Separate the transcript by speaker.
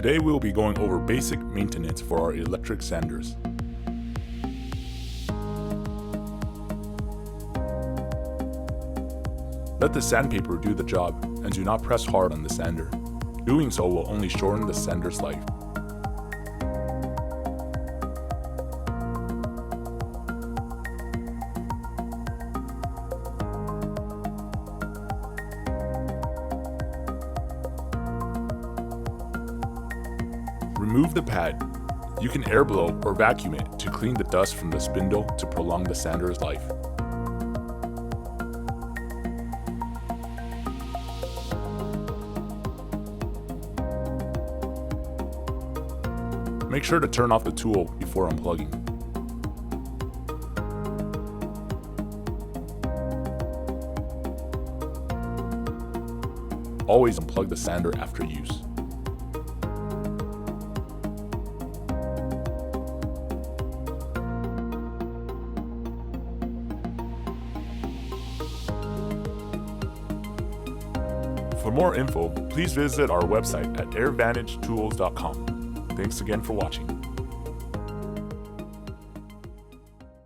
Speaker 1: Today we will be going over basic maintenance for our electric sanders. Let the sandpaper do the job and do not press hard on the sander. Doing so will only shorten the sander's life. Remove the pad. You can air blow or vacuum it to clean the dust from the spindle to prolong the sander's life. Make sure to turn off the tool before unplugging. Always unplug the sander after use. For more info, please visit our website at airvantagetools.com. Thanks again for watching.